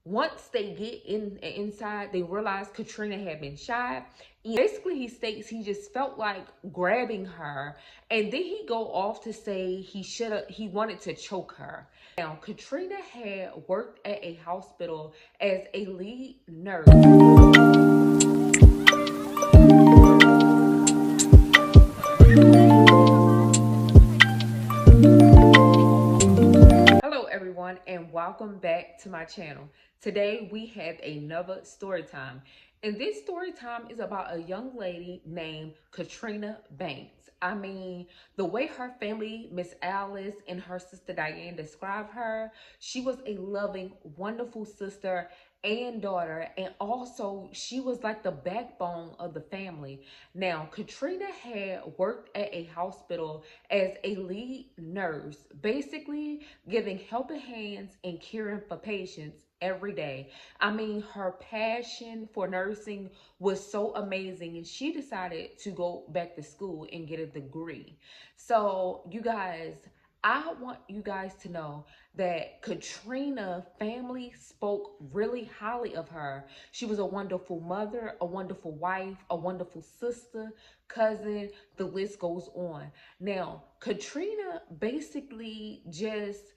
Once they get inside, they realize Katrina had been shot. And basically, he states he just felt like grabbing her, and then he go off to say he wanted to choke her. Now, Katrina had worked at a hospital as a lead nurse. Hello everyone and welcome back to my channel. Today we have another story time, and this story time is about a young lady named Katrina Banks. I mean, the way her family, Miss Alice and her sister Diane, describe her, she was a loving, wonderful sister and daughter, and also she was like the backbone of the family. Now, Katrina had worked at a hospital as a lead nurse, basically giving helping hands and caring for patients every day. I mean, her passion for nursing was so amazing, and she decided to go back to school and get a degree. So, you guys, I want you guys to know that Katrina family spoke really highly of her. She was a wonderful mother, a wonderful wife, a wonderful sister, cousin, the list goes on. Now, Katrina basically just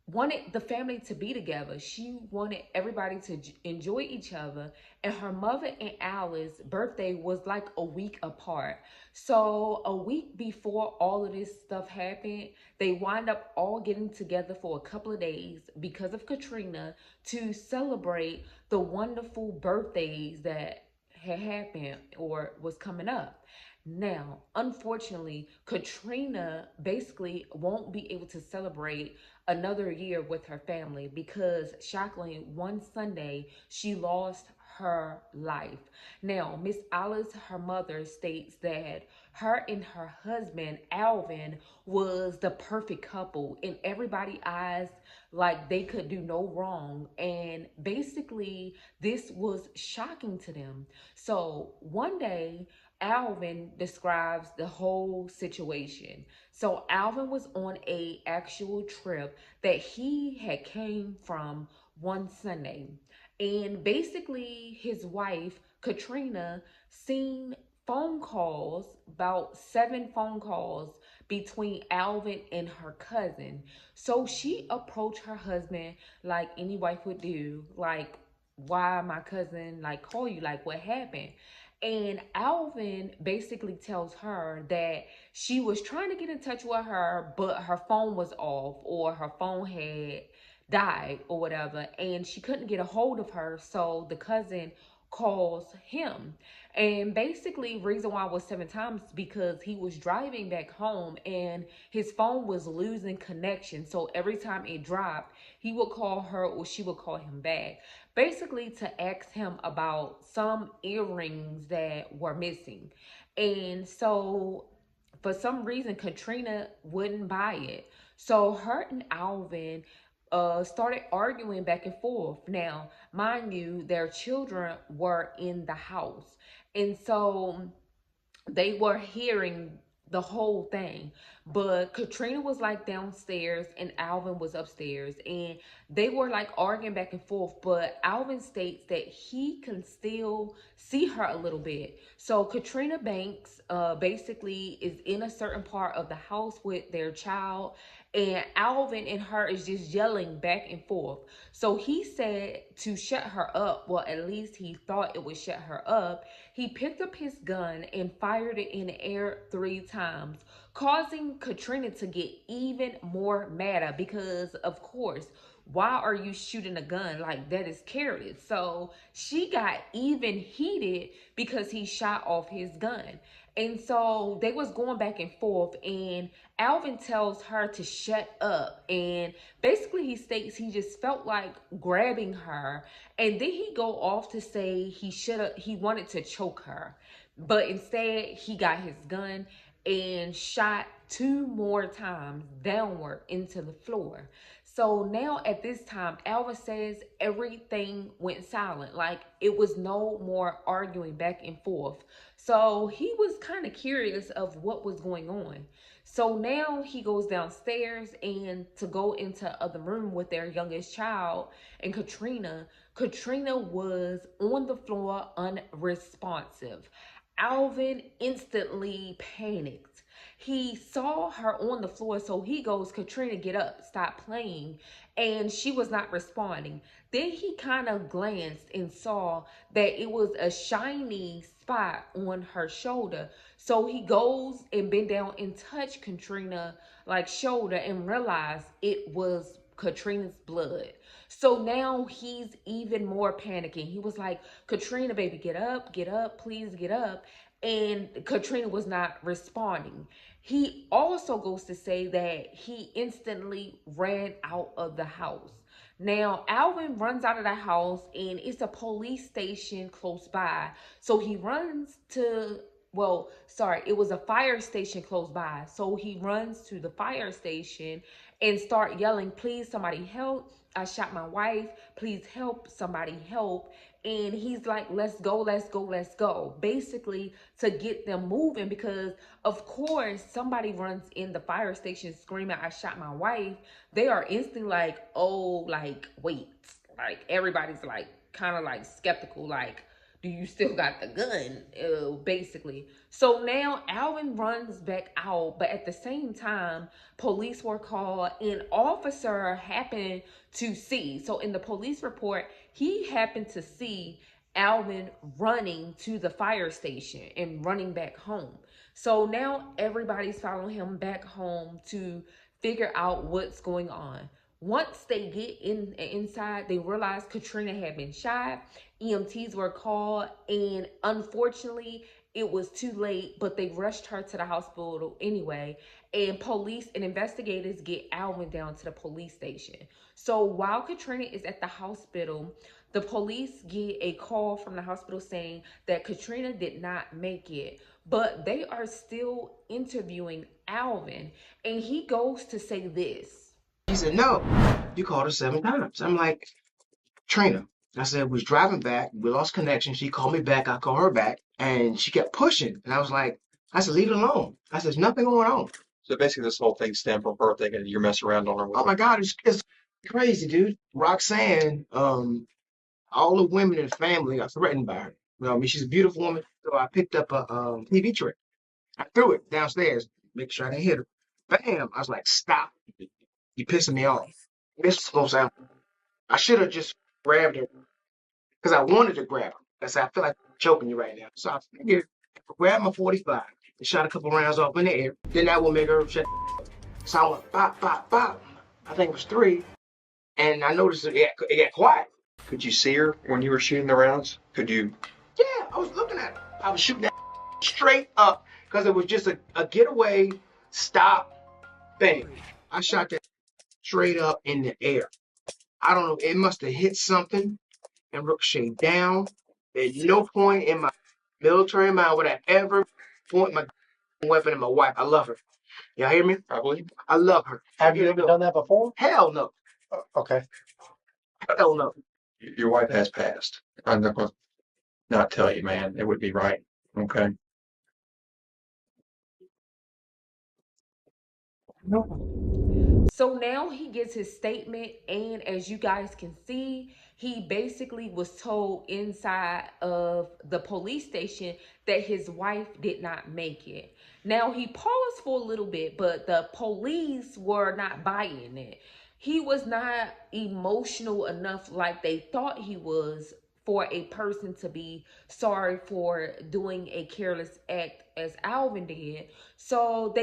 wanted the family to be together. She wanted everybody to enjoy each other. And her mother and Alice's birthday was like a week apart. So a week before all of this stuff happened, they wind up all getting together for a couple of days because of Katrina to celebrate the wonderful birthdays that had happened or was coming up. Now, unfortunately, Katrina basically won't be able to celebrate another year with her family because, shockingly, one Sunday she lost her life. Now, Miss Alice, her mother, states that her and her husband, Alvin, was the perfect couple in everybody's eyes, like they could do no wrong. And basically, this was shocking to them. So one day, Alvin describes the whole situation. So Alvin was on a actual trip that he had came from one Sunday. And basically his wife, Katrina, seen phone calls, about 7 phone calls between Alvin and her cousin. So she approached her husband like any wife would do, like, why my cousin like call you, like what happened? And Alvin basically tells her that she was trying to get in touch with her, but her phone was off or her phone had died or whatever, and she couldn't get a hold of her. So the cousin calls him. And basically, reason why it was 7 times because he was driving back home and his phone was losing connection. So every time it dropped, he would call her or she would call him back, basically to ask him about some earrings that were missing. And so for some reason, Katrina wouldn't buy it. So her and Alvin started arguing back and forth. Now, mind you, their children were in the house. And so they were hearing the whole thing, but Katrina was like downstairs and Alvin was upstairs, and they were like arguing back and forth. But Alvin states that he can still see her a little bit. So Katrina Banks basically is in a certain part of the house with their child, and Alvin and her is just yelling back and forth. So he said to shut her up. Well, at least he thought it would shut her up. He picked up his gun and fired it in the air 3 times, causing Katrina to get even more madder because, of course, why are you shooting a gun? Like, that is careless. So she got even heated because he shot off his gun. And so they was going back and forth, and Alvin tells her to shut up. And basically he states he just felt like grabbing her. And then he go off to say he wanted to choke her. But instead he got his gun and shot 2 more times downward into the floor. So now at this time, Alvin says everything went silent. Like, it was no more arguing back and forth. So he was kind of curious of what was going on. So now he goes downstairs and to go into other room with their youngest child and Katrina. Katrina was on the floor unresponsive. Alvin instantly panicked. He saw her on the floor, so he goes, Katrina, get up, stop playing. And she was not responding. Then he kind of glanced and saw that it was a shiny spot on her shoulder. So he goes and bend down and touch Katrina like shoulder and realized it was Katrina's blood. So now he's even more panicking. He was like, Katrina, baby, get up, please get up. And Katrina was not responding. He also goes to say that he instantly ran out of the house. Now, Alvin runs out of the house and it's a police station close by. So he runs to, well, sorry, it was a fire station close by. So he runs to the fire station and start yelling, please, somebody help. I shot my wife. Please help, somebody help. And he's like, let's go, let's go, let's go. Basically, to get them moving because, of course, somebody runs in the fire station screaming, I shot my wife. They are instantly like, oh, like, wait. Like, everybody's like, kind of like skeptical, like, do you still got the gun? Basically. So now Alvin runs back out, but at the same time, police were called. An officer happened to see. So in the police report, he happened to see Alvin running to the fire station and running back home. So now everybody's following him back home to figure out what's going on. Once they get inside, they realize Katrina had been shot. EMTs were called, and unfortunately, it was too late, but they rushed her to the hospital anyway. And police and investigators get Alvin down to the police station. So while Katrina is at the hospital, the police get a call from the hospital saying that Katrina did not make it, but they are still interviewing Alvin, and he goes to say this. He said, no, you called her 7 times. I'm like, Trina. I said, was driving back. We lost connection. She called me back. I called her back. And she kept pushing. And I was like, I said, leave it alone. I said, there's nothing going on. So basically, this whole thing stemmed from her thinking you're messing around on her. Oh my God, it's crazy, dude. Roxanne, all the women in the family are threatened by her. You know, I mean, she's a beautiful woman. So I picked up a TV tray. I threw it downstairs, make sure I didn't hit her. Bam! I was like, stop. You pissing me off. This is supposed to happen. I should have just grabbed her because I wanted to grab her. I said, I feel like I'm choking you right now. So I figured I grabbed my 45 and shot a couple rounds off in the air. Then that will make her shut. So I went pop, pop, pop. I think it was 3. And I noticed it got quiet. Could you see her when you were shooting the rounds? Could you? Yeah, I was looking at her. I was shooting that straight up because it was just a getaway, stop, bang. I shot that straight up in the air. I don't know. It must have hit something and ricocheted down. At no point in my military mind would I ever point my weapon at my wife. I love her. Y'all hear me? Probably. I love her. Have you ever done that before? Hell no. Okay. Hell no. Your wife has passed. I'm not going to not tell you, man. It would be right. Okay. So now he gets his statement, and as you guys can see, he basically was told inside of the police station that his wife did not make it. Now he paused for a little bit, but the police were not buying it. He was not emotional enough like they thought he was for a person to be sorry for doing a careless act as Alvin did. So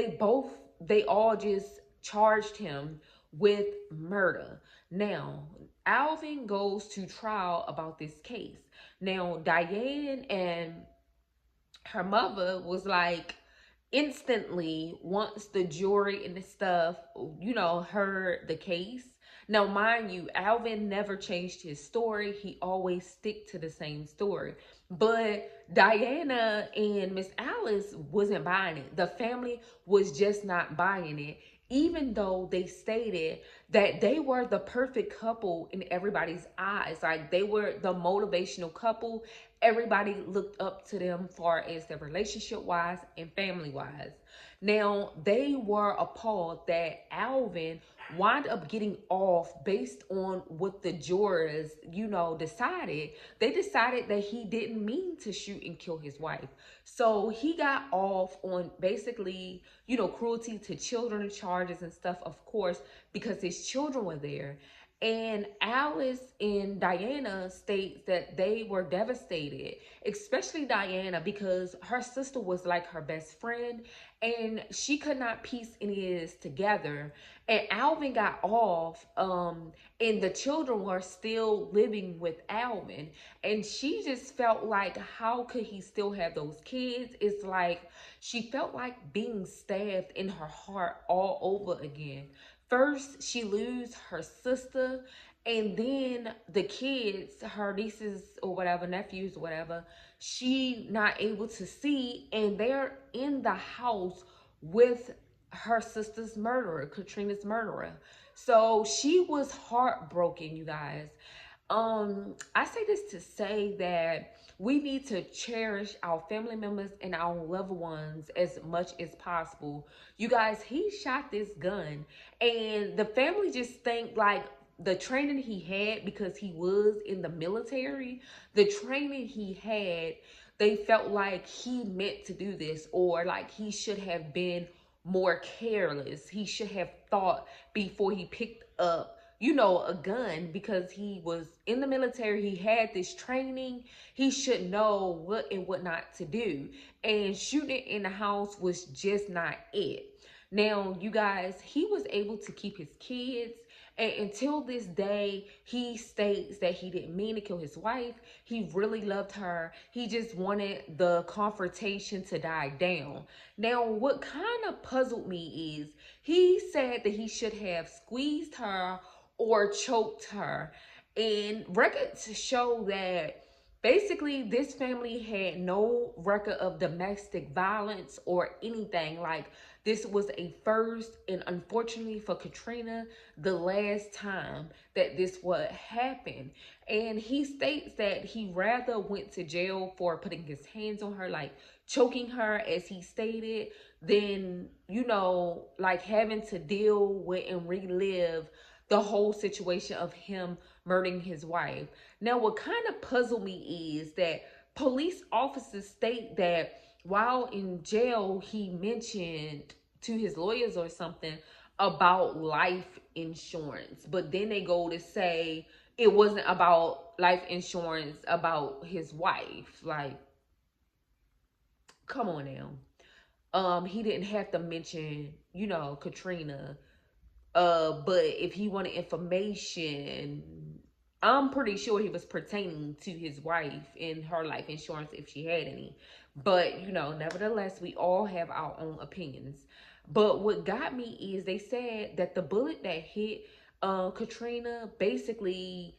they all just charged him with murder. Now, Alvin goes to trial about this case. Now, Diane and her mother was like, instantly, once the jury and the stuff, heard the case. Now, mind you, Alvin never changed his story. He always stick to the same story. But Diana and Miss Alice wasn't buying it. The family was just not buying it. even though they stated that they were the perfect couple in everybody's eyes. Like they were the motivational couple. Everybody looked up to them far as their relationship wise and family wise. Now they were appalled that Alvin wind up getting off based on what the jurors, decided. They decided that he didn't mean to shoot and kill his wife. So he got off on basically, cruelty to children charges and stuff, of course, because his children were there. And Alice and Diana states that they were devastated, especially Diana, because her sister was like her best friend and she could not piece any of this together. And Alvin got off, and the children were still living with Alvin. And she just felt like, how could he still have those kids? It's like she felt like being stabbed in her heart all over again. First, she lose her sister, and then the kids, her nieces or whatever, nephews or whatever, she not able to see, and they're in the house with her sister's murderer, Katrina's murderer. So she was heartbroken, you guys. I say this to say that we need to cherish our family members and our loved ones as much as possible. You guys, he shot this gun, and the family just think like the training he had, because he was in the military, the training he had, they felt like he meant to do this, or like he should have been more careless. He should have thought before he picked up, a gun, because he was in the military. He had this training. He should know what and what not to do. And shooting in the house was just not it. Now, you guys, he was able to keep his kids. And until this day, he states that he didn't mean to kill his wife. He really loved her. He just wanted the confrontation to die down. Now, what kind of puzzled me is he said that he should have squeezed her or choked her. And records show that basically this family had no record of domestic violence or anything. Like, this was a first, and unfortunately for Katrina, the last time that this would happen. And he states that he rather went to jail for putting his hands on her, like choking her, as he stated, than, like having to deal with and relive the whole situation of him murdering his wife. Now, what kind of puzzled me is that police officers state that while in jail, he mentioned to his lawyers or something about life insurance, but then they go to say it wasn't about life insurance about his wife. Like, come on now. He didn't have to mention, Katrina. But if he wanted information, I'm pretty sure he was pertaining to his wife and her life insurance if she had any. But, nevertheless, we all have our own opinions. But what got me is they said that the bullet that hit Katrina basically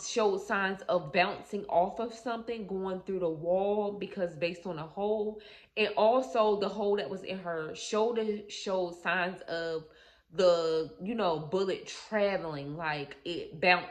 showed signs of bouncing off of something, going through the wall, because based on a hole. And also the hole that was in her shoulder showed signs of the bullet traveling, like it bounced,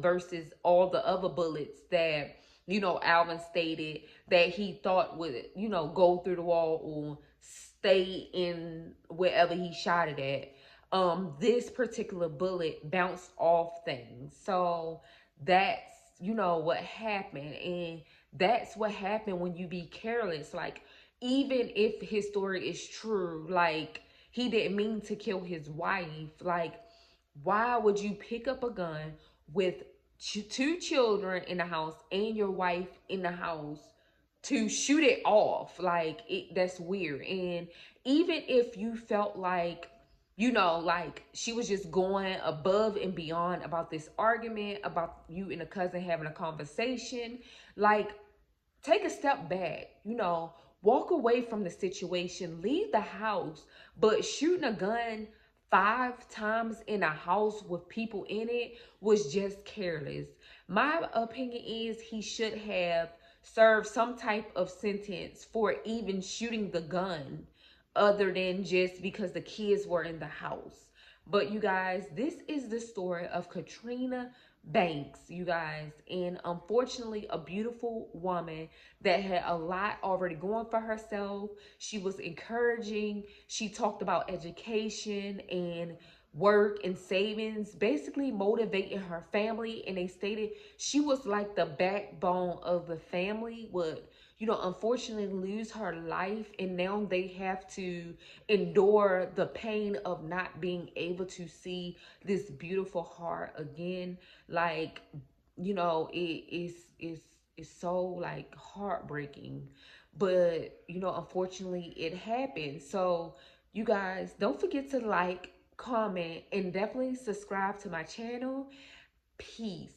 versus all the other bullets that Alvin stated that he thought would go through the wall or stay in wherever he shot it at. This particular bullet bounced off things. So that's what happened. And that's what happened when you be careless. Like, even if his story is true, like, he didn't mean to kill his wife, like, why would you pick up a gun with two children in the house and your wife in the house to shoot it off? Like, that's weird. And even if you felt like, like she was just going above and beyond about this argument, about you and a cousin having a conversation, like, take a step back, walk away from the situation, leave the house. But shooting a gun 5 times in a house with people in it was just careless. My opinion is he should have served some type of sentence for even shooting the gun, other than just because the kids were in the house. But you guys, this is the story of Katrina Banks, you guys, and unfortunately, a beautiful woman that had a lot already going for herself. She was encouraging, she talked about education and work and savings, basically motivating her family. And they stated she was like the backbone of the family, would, you know, unfortunately lose her life, and now they have to endure the pain of not being able to see this beautiful heart again. Like, you know, it's so like heartbreaking, but you know, unfortunately it happened. So you guys, don't forget to like, comment, and definitely subscribe to my channel. Peace.